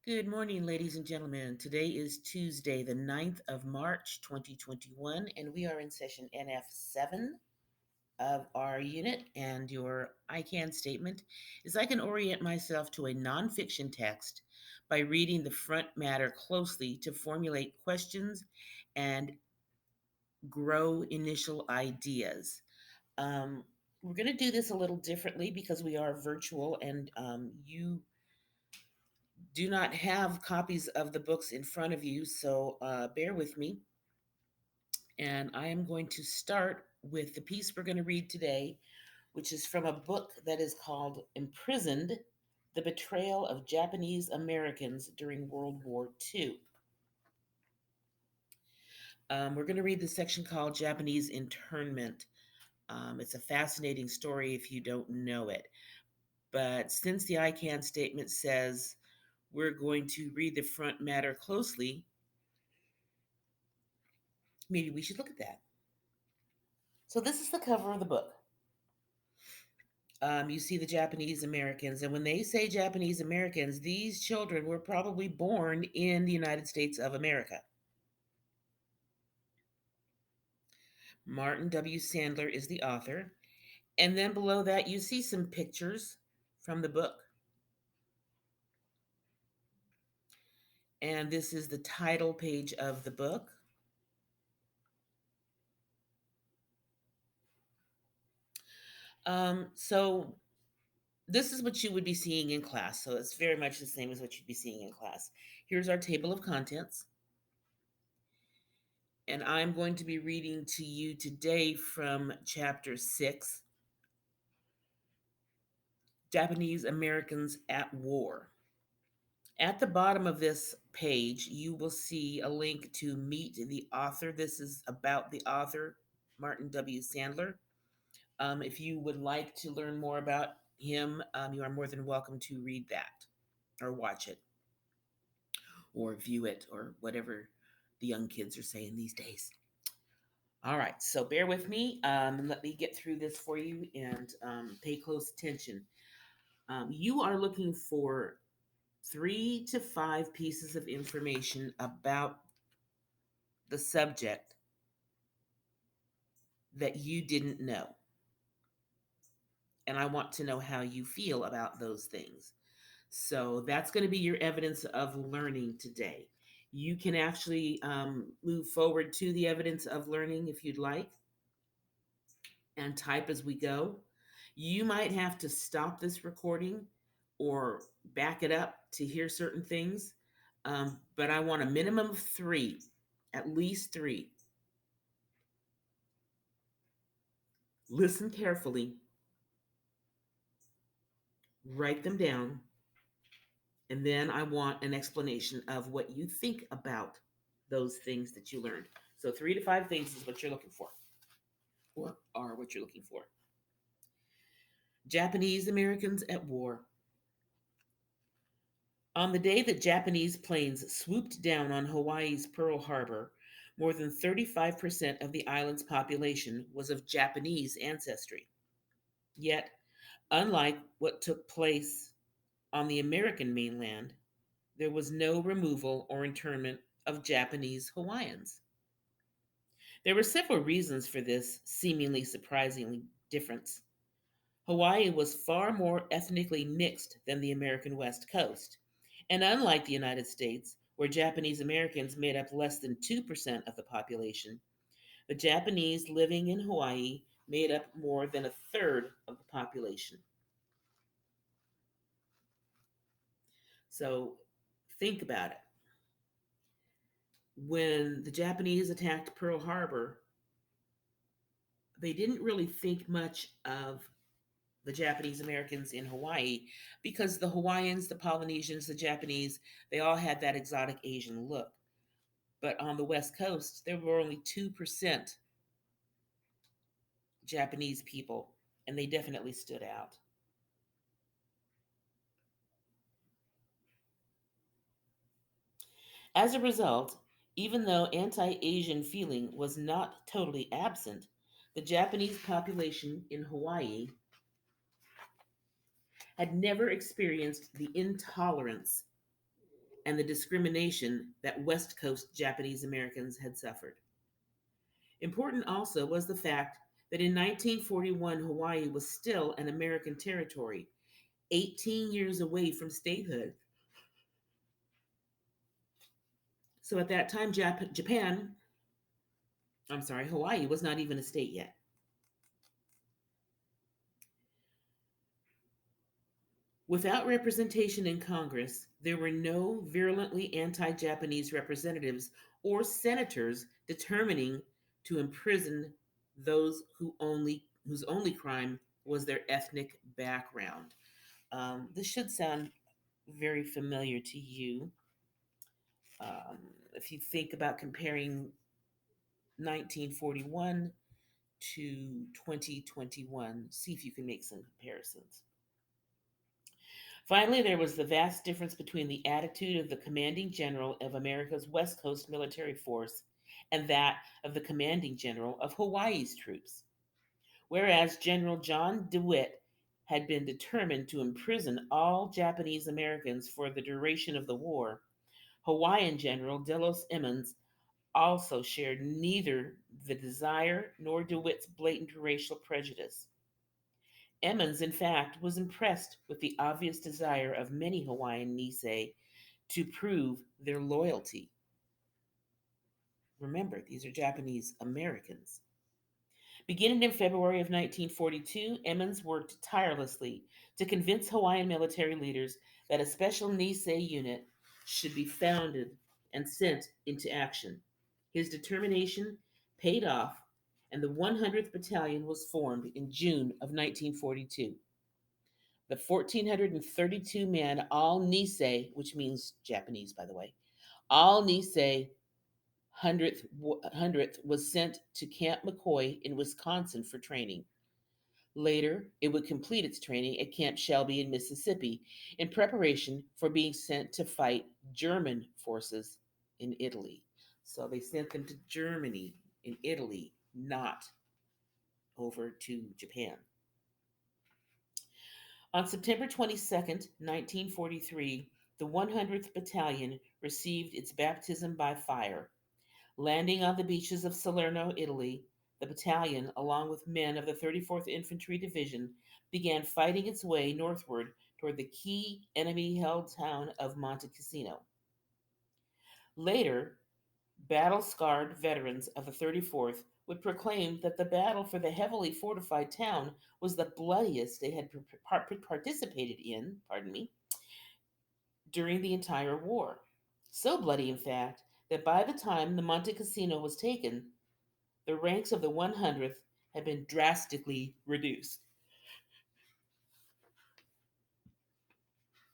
Good morning, ladies and gentlemen. Today is Tuesday, the 9th of March, 2021, and we are in session NF7 of our unit. And your I can statement is I can orient myself to a nonfiction text by reading the front matter closely to formulate questions and grow initial ideas. Um, we're going to do this a little differently because we are virtual and you do not have copies of the books in front of you, so bear with me. And I am going to start with the piece we're going to read today, which is from a book that is called Imprisoned: The Betrayal of Japanese Americans During World War II. We're going to read the section called Japanese Internment. It's a fascinating story if you don't know it. But since the I can statement says we're going to read the front matter closely, maybe we should look at that. So, this is the cover of the book. You see the Japanese Americans, and when they say Japanese Americans, these children were probably born in the United States of America. Martin W. Sandler is the author. And then below that, you see some pictures from the book. And this is the title page of the book. So this is what you would be seeing in class. So it's very much the same as what you'd be seeing in class. Here's our table of contents. And I'm going to be reading to you today from chapter 6, Japanese Americans at War. At the bottom of this page, you will see a link to meet the author. This is about the author, Martin W. Sandler. If you would like to learn more about him, you are more than welcome to read that or watch it or view it or whatever the young kids are saying these days. All right, so bear with me. Let me get through this for you and pay close attention. You are looking for 3 to 5 pieces of information about the subject that you didn't know. And I want to know how you feel about those things. So that's going to be your evidence of learning today. You can actually move forward to the evidence of learning if you'd like and type as we go. You might have to stop this recording or back it up to hear certain things, but I want a minimum of 3, at least 3. Listen carefully, write them down, and then I want an explanation of what you think about those things that you learned. So 3 to 5 things is what you're looking for, or are what you're looking for. Japanese Americans at war. On the day that Japanese planes swooped down on Hawaii's Pearl Harbor, more than 35% of the island's population was of Japanese ancestry. Yet, unlike what took place on the American mainland, there was no removal or internment of Japanese Hawaiians. There were several reasons for this seemingly surprising difference. Hawaii was far more ethnically mixed than the American West Coast, and unlike the United States, where Japanese Americans made up less than 2% of the population, the Japanese living in Hawaii made up more than a third of the population. So think about it. When the Japanese attacked Pearl Harbor, they didn't really think much of the Japanese Americans in Hawaii because the Hawaiians, the Polynesians, the Japanese, they all had that exotic Asian look. But on the West Coast, there were only 2% Japanese people, and they definitely stood out. As a result, even though anti Asian feeling was not totally absent, the Japanese population in Hawaii had never experienced the intolerance and the discrimination that West Coast Japanese Americans had suffered. Important also was the fact that in 1941, Hawaii was still an American territory, 18 years away from statehood. So at that time, Hawaii was not even a state yet. Without representation in Congress, there were no virulently anti Japanese representatives or senators determining to imprison those whose only crime was their ethnic background. This should sound very familiar to you. Um, if you think about comparing 1941 to 2021, see if you can make some comparisons. Finally, there was the vast difference between the attitude of the commanding general of America's West Coast military force and that of the commanding general of Hawaii's troops. Whereas General John DeWitt had been determined to imprison all Japanese Americans for the duration of the war, Hawaiian General Delos Emmons also shared neither the desire nor DeWitt's blatant racial prejudice. Emmons, in fact, was impressed with the obvious desire of many Hawaiian Nisei to prove their loyalty. Remember, these are Japanese Americans. Beginning in February of 1942, Emmons worked tirelessly to convince Hawaiian military leaders that a special Nisei unit should be founded and sent into action. His determination paid off, and the 100th Battalion was formed in June of 1942. The 1,432 men, all Nisei, which means Japanese, by the way, all Nisei 100th was sent to Camp McCoy in Wisconsin for training. Later, it would complete its training at Camp Shelby in Mississippi in preparation for being sent to fight German forces in Italy. So they sent them to Germany in Italy, not over to Japan. On September 22nd, 1943, the 100th Battalion received its baptism by fire. Landing on the beaches of Salerno, Italy, the battalion, along with men of the 34th Infantry Division, began fighting its way northward toward the key enemy held town of Monte Cassino. Later, battle scarred veterans of the 34th would proclaim that the battle for the heavily fortified town was the bloodiest they had participated in, during the entire war. So bloody, in fact, that by the time the Monte Cassino was taken, the ranks of the 100th had been drastically reduced.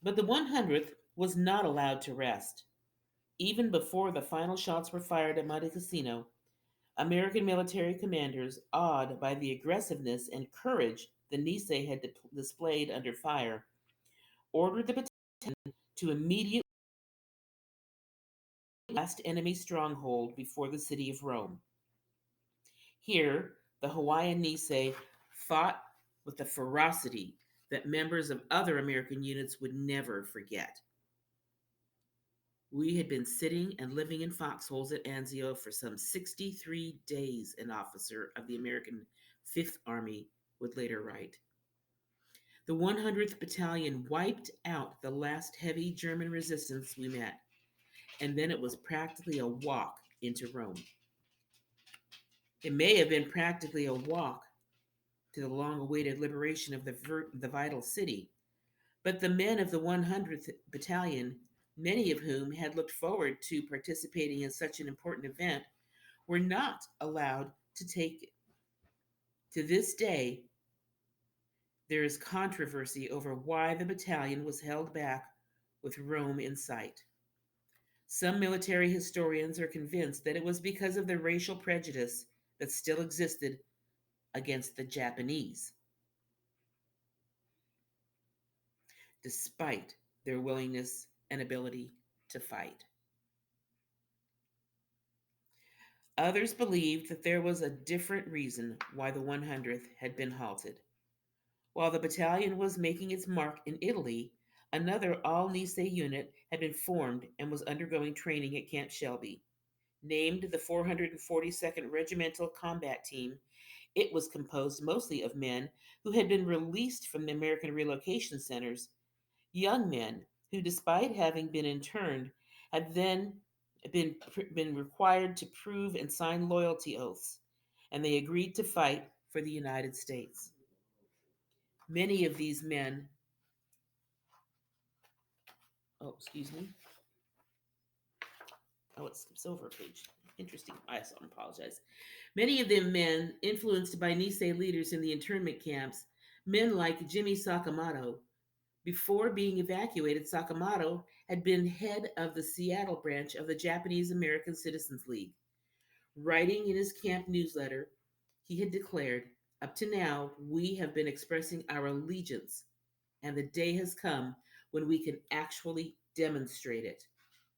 But the 100th was not allowed to rest. Even before the final shots were fired at Monte Cassino, American military commanders, awed by the aggressiveness and courage the Nisei had displayed under fire, ordered the battalion to immediately last enemy stronghold before the city of Rome. Here, the Hawaiian Nisei fought with a ferocity that members of other American units would never forget. We had been sitting and living in foxholes at Anzio for some 63 days, an officer of the American Fifth Army would later write. The 100th Battalion wiped out the last heavy German resistance we met, and then it was practically a walk into Rome. It may have been practically a walk to the long-awaited liberation of the vital city, but the men of the 100th Battalion, many of whom had looked forward to participating in such an important event, were not allowed to take it. To this day, there is controversy over why the battalion was held back with Rome in sight. Some military historians are convinced that it was because of the racial prejudice that still existed against the Japanese, despite their willingness and ability to fight. Others believed that there was a different reason why the 100th had been halted. While the battalion was making its mark in Italy, Another all Nisei unit had been formed and was undergoing training at Camp Shelby. Named the 442nd Regimental Combat Team, it was composed mostly of men who had been released from the American relocation centers, young men who, despite having been interned, had then been required to prove and sign loyalty oaths, and they agreed to fight for the United States. Many of these men, oh, excuse me, oh, it skips over a page. Interesting. I apologize. Many of them men influenced by Nisei leaders in the internment camps, men like Jimmy Sakamoto. Before being evacuated, Sakamoto had been head of the Seattle branch of the Japanese American Citizens League. Writing in his camp newsletter, he had declared, "Up to now, we have been expressing our allegiance, and the day has come when we can actually demonstrate it."